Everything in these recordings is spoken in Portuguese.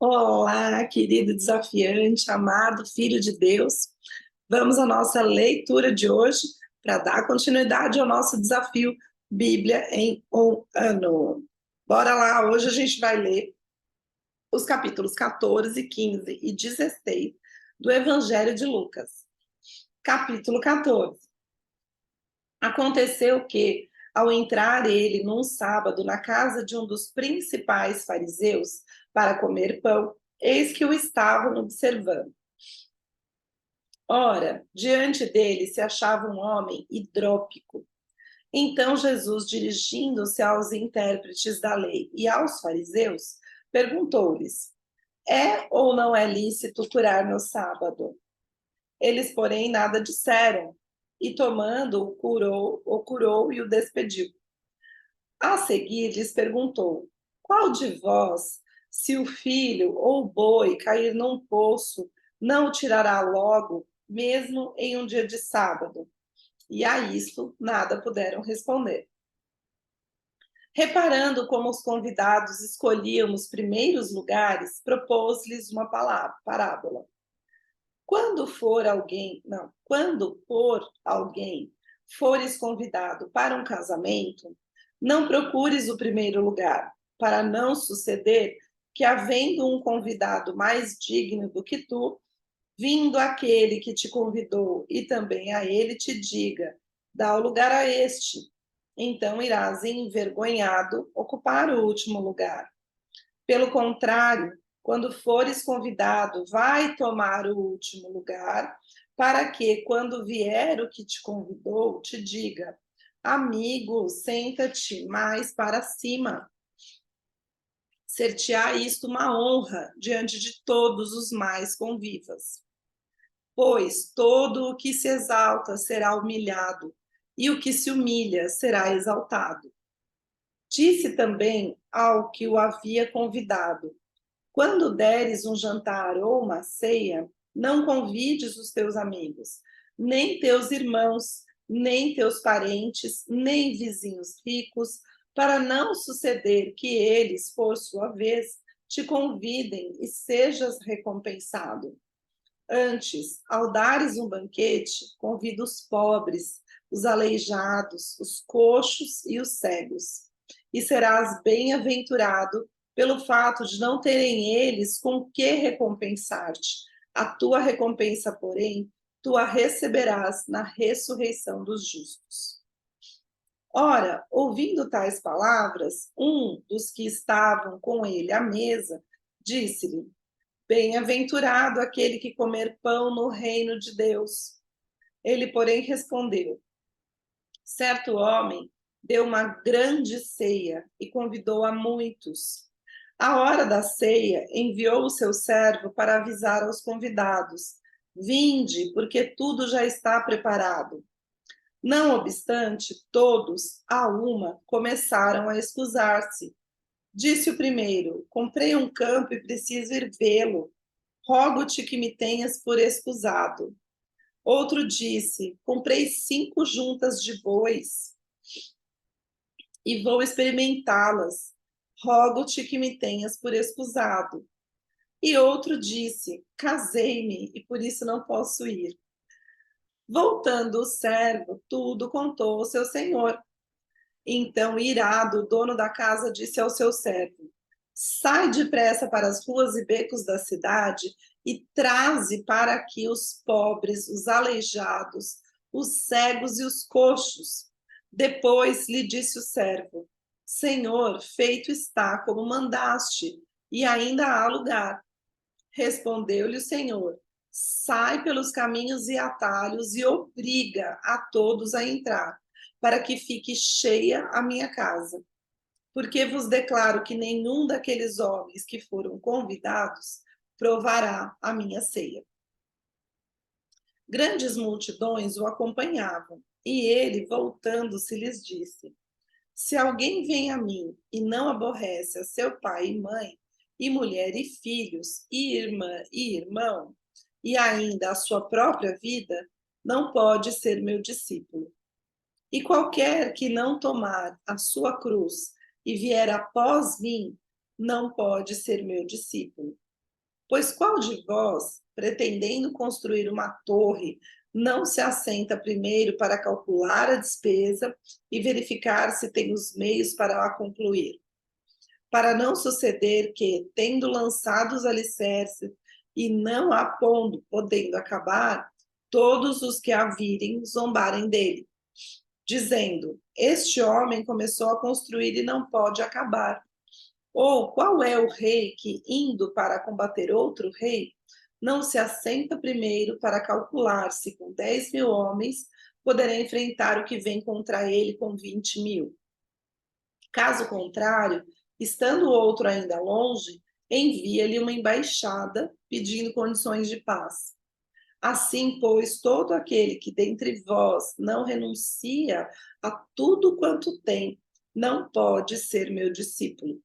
Olá, querido desafiante, amado filho de Deus. Vamos à nossa leitura de hoje para dar continuidade ao nosso desafio Bíblia em um ano. Bora lá, hoje a gente vai ler os capítulos 14, 15 e 16 do Evangelho de Lucas. Capítulo 14. Aconteceu que, ao entrar ele num sábado na casa de um dos principais fariseus para comer pão, eis que o estavam observando. Ora, diante dele se achava um homem hidrópico. Então Jesus, dirigindo-se aos intérpretes da lei e aos fariseus, perguntou-lhes: é ou não é lícito curar no sábado? Eles, porém, nada disseram, e tomando-o, curou e o despediu. A seguir lhes perguntou: qual de vós, se o filho ou o boi cair num poço, não o tirará logo, mesmo em um dia de sábado? E a isto nada puderam responder. Reparando como os convidados escolhiam os primeiros lugares, propôs-lhes uma parábola. Quando por alguém fores convidado para um casamento, não procures o primeiro lugar, para não suceder que, havendo um convidado mais digno do que tu, vindo aquele que te convidou e também a ele te diga: dá o lugar a este. Então irás envergonhado ocupar o último lugar. Pelo contrário, quando fores convidado, vai tomar o último lugar, para que, quando vier o que te convidou, te diga: amigo, senta-te mais para cima. Ser-te-á isto uma honra diante de todos os mais convivas. Pois todo o que se exalta será humilhado, e o que se humilha será exaltado. Disse também ao que o havia convidado: quando deres um jantar ou uma ceia, não convides os teus amigos, nem teus irmãos, nem teus parentes, nem vizinhos ricos, para não suceder que eles, por sua vez, te convidem e sejas recompensado. Antes, ao dares um banquete, convida os pobres, os aleijados, os coxos e os cegos. E serás bem-aventurado pelo fato de não terem eles com que recompensar-te. A tua recompensa, porém, tu a receberás na ressurreição dos justos. Ora, ouvindo tais palavras, um dos que estavam com ele à mesa disse-lhe: bem-aventurado aquele que comer pão no reino de Deus. Ele, porém, respondeu: certo homem deu uma grande ceia e convidou a muitos. À hora da ceia, enviou o seu servo para avisar aos convidados: vinde, porque tudo já está preparado. Não obstante, todos, a uma, começaram a excusar-se. Disse o primeiro: comprei um campo e preciso ir vê-lo. Rogo-te que me tenhas por escusado. Outro disse: comprei 5 juntas de bois e vou experimentá-las. Rogo-te que me tenhas por escusado. E outro disse: casei-me e por isso não posso ir. Voltando o servo, tudo contou ao seu senhor. Então, irado, o dono da casa disse ao seu servo: sai depressa para as ruas e becos da cidade e traze para aqui os pobres, os aleijados, os cegos e os coxos. Depois lhe disse o servo: Senhor, feito está como mandaste, e ainda há lugar. Respondeu-lhe o Senhor: sai pelos caminhos e atalhos e obriga a todos a entrar, para que fique cheia a minha casa. Porque vos declaro que nenhum daqueles homens que foram convidados provará a minha ceia. Grandes multidões o acompanhavam, e ele, voltando-se, lhes disse: se alguém vem a mim e não aborrece a seu pai e mãe, e mulher e filhos, e irmã e irmão, e ainda a sua própria vida, não pode ser meu discípulo. E qualquer que não tomar a sua cruz e vier após mim, não pode ser meu discípulo. Pois qual de vós, pretendendo construir uma torre, não se assenta primeiro para calcular a despesa e verificar se tem os meios para a concluir? Para não suceder que, tendo lançado os alicerces e não a pondo, podendo acabar, todos os que a virem zombarem dele, dizendo: este homem começou a construir e não pode acabar. Ou qual é o rei que, indo para combater outro rei, não se assenta primeiro para calcular se com 10.000 homens poderá enfrentar o que vem contra ele com 20.000? Caso contrário, estando o outro ainda longe, envia-lhe uma embaixada pedindo condições de paz. Assim, pois, todo aquele que dentre vós não renuncia a tudo quanto tem, não pode ser meu discípulo.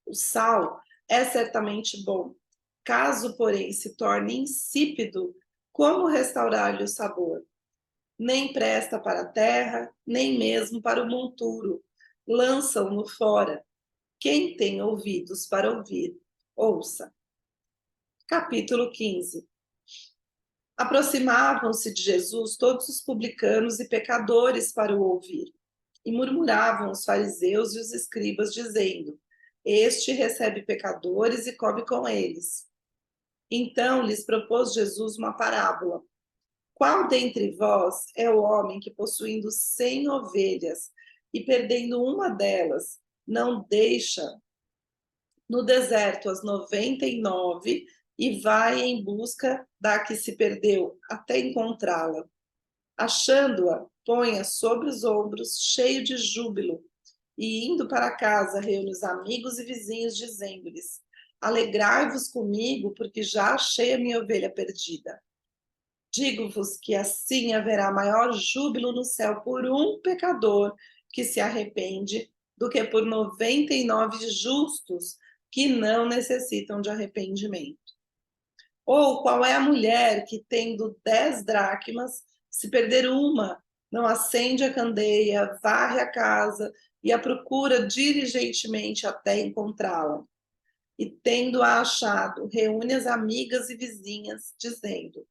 O sal é certamente bom. Caso, porém, se torne insípido, como restaurar-lhe o sabor? Nem presta para a terra, nem mesmo para o monturo. Lançam-no fora. Quem tem ouvidos para ouvir, ouça. Capítulo 15. Aproximavam-se de Jesus todos os publicanos e pecadores para o ouvir. E murmuravam os fariseus e os escribas, dizendo: este recebe pecadores e come com eles. Então lhes propôs Jesus uma parábola. Qual dentre vós é o homem que, possuindo 100 ovelhas e perdendo uma delas, não deixa no deserto as 99 e vai em busca da que se perdeu até encontrá-la? Achando-a, põe-a sobre os ombros, cheio de júbilo, e indo para casa, reúne os amigos e vizinhos, dizendo-lhes: alegrai-vos comigo, porque já achei a minha ovelha perdida. Digo-vos que assim haverá maior júbilo no céu por um pecador que se arrepende do que por 99 justos que não necessitam de arrependimento. Ou qual é a mulher que, tendo 10 dracmas, se perder uma, não acende a candeia, varre a casa e a procura diligentemente até encontrá-la? E, tendo-a achado, reúne as amigas e vizinhas, dizendo: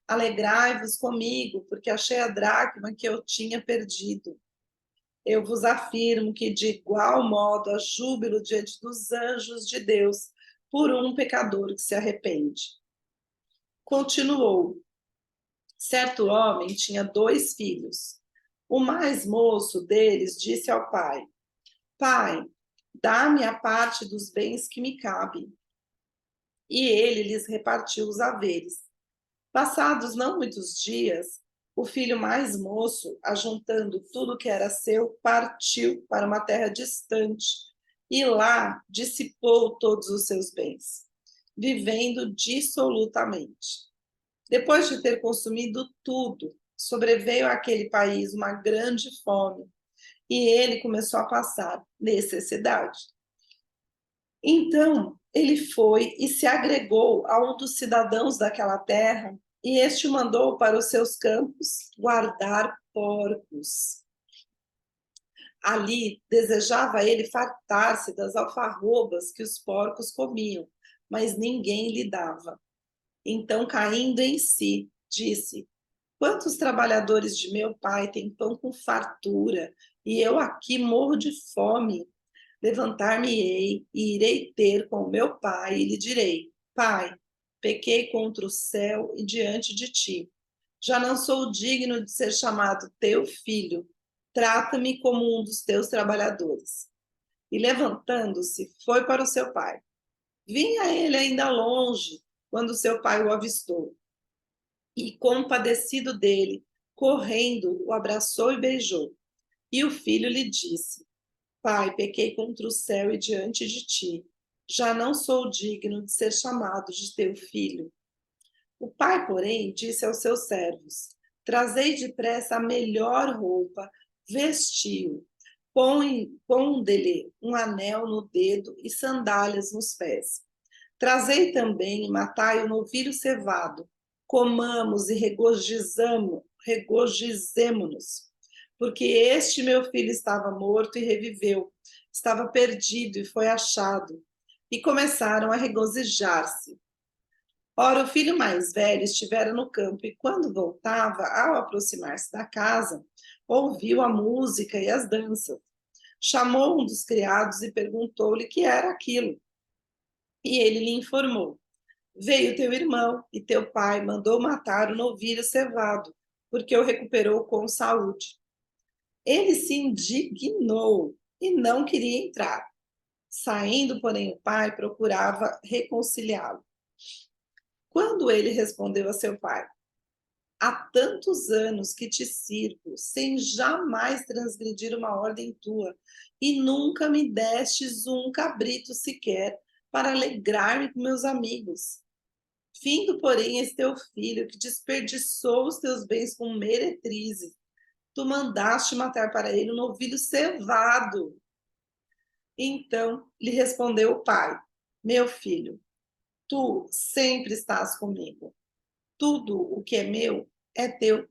alegrai-vos comigo, porque achei a dracma que eu tinha perdido. Eu vos afirmo que, de igual modo, há júbilo diante dos anjos de Deus por um pecador que se arrepende. Continuou: certo homem tinha 2 filhos. O mais moço deles disse ao pai: pai, dá-me a parte dos bens que me cabem. E ele lhes repartiu os haveres. Passados não muitos dias, o filho mais moço, ajuntando tudo que era seu, partiu para uma terra distante e lá dissipou todos os seus bens, vivendo dissolutamente. Depois de ter consumido tudo, sobreveio àquele país uma grande fome e ele começou a passar necessidade. Então ele foi e se agregou a um dos cidadãos daquela terra, e este o mandou para os seus campos guardar porcos. Ali desejava ele fartar-se das alfarrobas que os porcos comiam, mas ninguém lhe dava. Então, caindo em si, disse: quantos trabalhadores de meu pai têm pão com fartura, e eu aqui morro de fome? Levantar-me-ei e irei ter com meu pai e lhe direi: pai, pequei contra o céu e diante de ti. Já não sou digno de ser chamado teu filho. Trata-me como um dos teus trabalhadores. E levantando-se, foi para o seu pai. Vinha ele ainda longe, quando seu pai o avistou. E, compadecido dele, correndo, o abraçou e beijou. E o filho lhe disse: pai, pequei contra o céu e diante de ti. Já não sou digno de ser chamado de teu filho. O pai, porém, disse aos seus servos: trazei depressa a melhor roupa, vestiu, ponde-lhe um anel no dedo e sandálias nos pés. Trazei também e matai o novilho cevado, comamos e regozijemo-nos, porque este meu filho estava morto e reviveu, estava perdido e foi achado. e começaram a regozijar-se. Ora, o filho mais velho estivera no campo e, quando voltava, ao aproximar-se da casa, ouviu a música e as danças. Chamou um dos criados e perguntou-lhe o que era aquilo. E ele lhe informou: Veio teu irmão e teu pai mandou matar o novilho cevado, porque o recuperou com saúde. Ele se indignou e não queria entrar. Saindo, porém, o pai procurava reconciliá-lo. Quando ele respondeu a seu pai: Há tantos anos que te sirvo, sem jamais transgredir uma ordem tua, e nunca me destes um cabrito sequer para alegrar-me com meus amigos. Vindo, porém, esse teu filho, que desperdiçou os teus bens com meretrizes, tu mandaste matar para ele um novilho cevado. Então lhe respondeu o pai: Meu filho, tu sempre estás comigo. Tudo o que é meu é teu.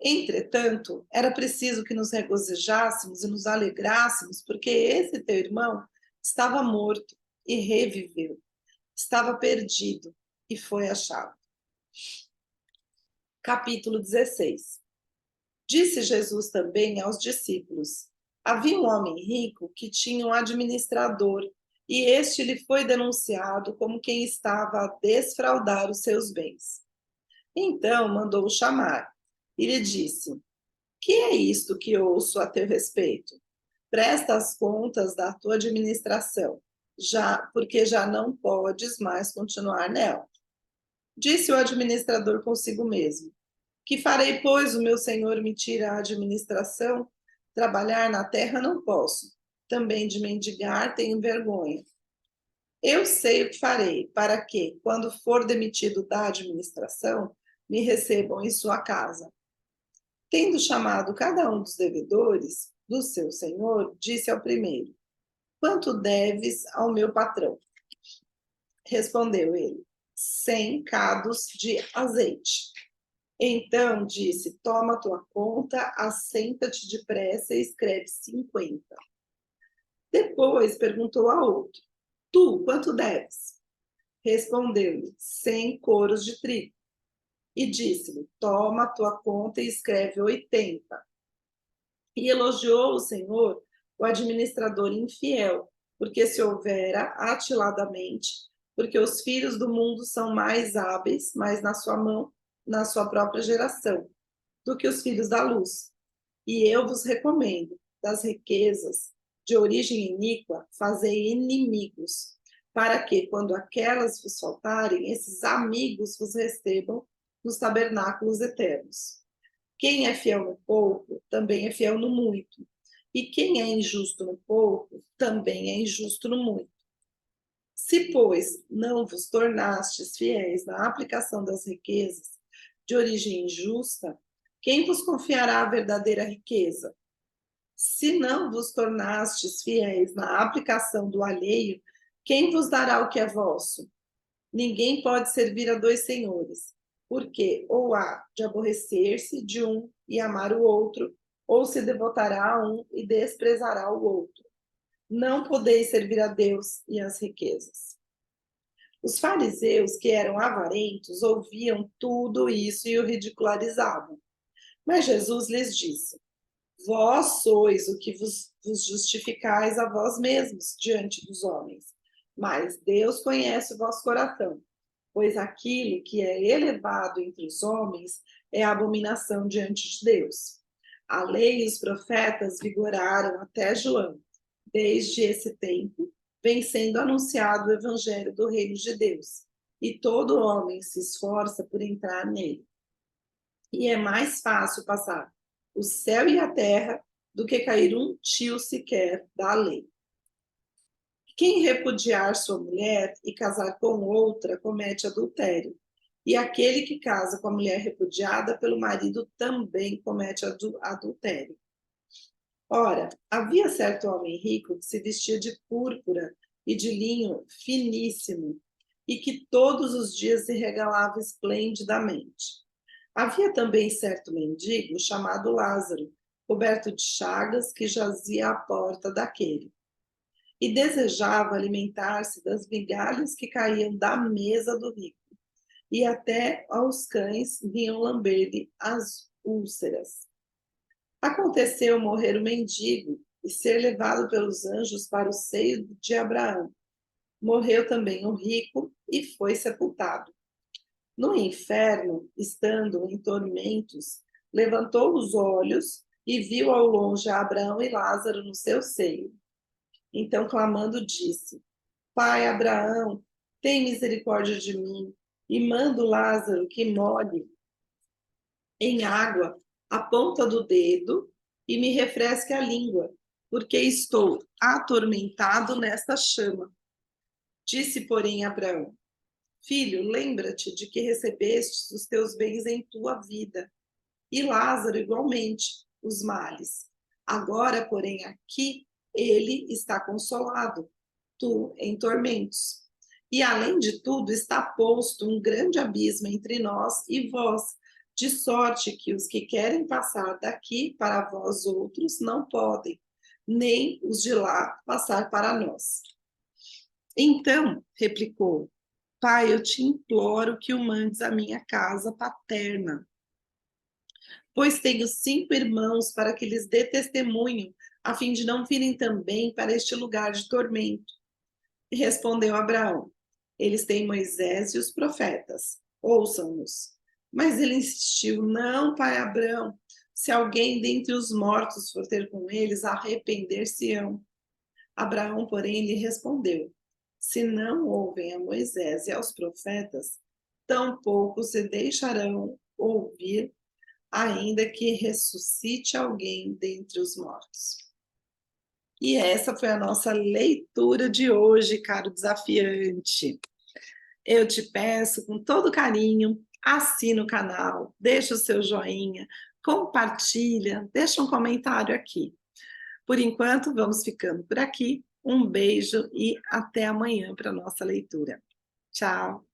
Entretanto, era preciso que nos regozijássemos e nos alegrássemos, porque esse teu irmão estava morto e reviveu, estava perdido e foi achado. Capítulo 16. Disse Jesus também aos discípulos: Havia um homem rico que tinha um administrador, e este lhe foi denunciado como quem estava a desfraudar os seus bens. Então mandou-o chamar e lhe disse: Que é isto que ouço a teu respeito? Presta as contas da tua administração, porque já não podes mais continuar nela. Disse o administrador consigo mesmo: Que farei, pois o meu senhor me tira a administração? Trabalhar na terra não posso. Também de mendigar tenho vergonha. Eu sei o que farei, para que, quando for demitido da administração, me recebam em sua casa. Tendo chamado cada um dos devedores do seu senhor, disse ao primeiro: Quanto deves ao meu patrão? Respondeu ele: 100 cados de azeite. Então disse: Toma tua conta, assenta-te depressa e escreve 50. Depois perguntou a outro: Tu, quanto deves? Respondeu-lhe: 100 coros de trigo. E disse-lhe: Toma tua conta e escreve 80. E elogiou o Senhor o administrador infiel, porque se houvera atiladamente, porque os filhos do mundo são mais hábeis, mais na sua mão, na sua própria geração, do que os filhos da luz. E eu vos recomendo, das riquezas de origem iníqua, fazei inimigos, para que, quando aquelas vos faltarem, esses amigos vos recebam nos tabernáculos eternos. Quem é fiel no pouco, também é fiel no muito. E quem é injusto no pouco, também é injusto no muito. Se, pois, não vos tornastes fiéis na aplicação das riquezas de origem injusta, quem vos confiará a verdadeira riqueza? Se não vos tornastes fiéis na aplicação do alheio, quem vos dará o que é vosso? Ninguém pode servir a dois senhores, porque ou há de aborrecer-se de um e amar o outro, ou se devotará a um e desprezará o outro. Não podeis servir a Deus e às riquezas. Os fariseus, que eram avarentos, ouviam tudo isso e o ridicularizavam. Mas Jesus lhes disse: Vós sois o que vos justificais a vós mesmos diante dos homens, mas Deus conhece o vosso coração, pois aquilo que é elevado entre os homens é abominação diante de Deus. A lei e os profetas vigoraram até João. Desde esse tempo, vem sendo anunciado o evangelho do reino de Deus, e todo homem se esforça por entrar nele. E é mais fácil passar o céu e a terra do que cair um tio sequer da lei. Quem repudiar sua mulher e casar com outra comete adultério. E aquele que casa com a mulher repudiada pelo marido também comete adultério. Ora, havia certo homem rico que se vestia de púrpura e de linho finíssimo, e que todos os dias se regalava esplendidamente. Havia também certo mendigo chamado Lázaro, coberto de chagas, que jazia à porta daquele. e desejava alimentar-se das migalhas que caíam da mesa do rico, e até aos cães vinham lamber-lhe as úlceras. Aconteceu morrer o mendigo e ser levado pelos anjos para o seio de Abraão. Morreu também o rico e foi sepultado. No inferno, estando em tormentos, levantou os olhos e viu ao longe Abraão e Lázaro no seu seio. Então, clamando, disse: Pai Abraão, tem misericórdia de mim e manda Lázaro que molhe em água a ponta do dedo e me refresque a língua, porque estou atormentado nesta chama. Disse, porém, Abraão: Filho, lembra-te de que recebestes os teus bens em tua vida, e Lázaro igualmente os males. Agora, porém, aqui ele está consolado, tu em tormentos. E além de tudo, está posto um grande abismo entre nós e vós, de sorte que os que querem passar daqui para vós outros não podem, nem os de lá passar para nós. Então, replicou: Pai, eu te imploro que o mandes à minha casa paterna, pois tenho 5 irmãos para que lhes dê testemunho, a fim de não virem também para este lugar de tormento. E respondeu Abraão: Eles têm Moisés e os profetas, ouçam-nos. Mas ele insistiu: Não, pai Abraão, se alguém dentre os mortos for ter com eles, arrepender-se-ão. Abraão, porém, lhe respondeu: Se não ouvem a Moisés e aos profetas, tampouco se deixarão ouvir, ainda que ressuscite alguém dentre os mortos. E essa foi a nossa leitura de hoje, caro desafiante. Eu te peço com todo carinho, assina o canal, deixa o seu joinha, compartilha, deixa um comentário aqui. Por enquanto, vamos ficando por aqui. Um beijo e até amanhã para a nossa leitura. Tchau!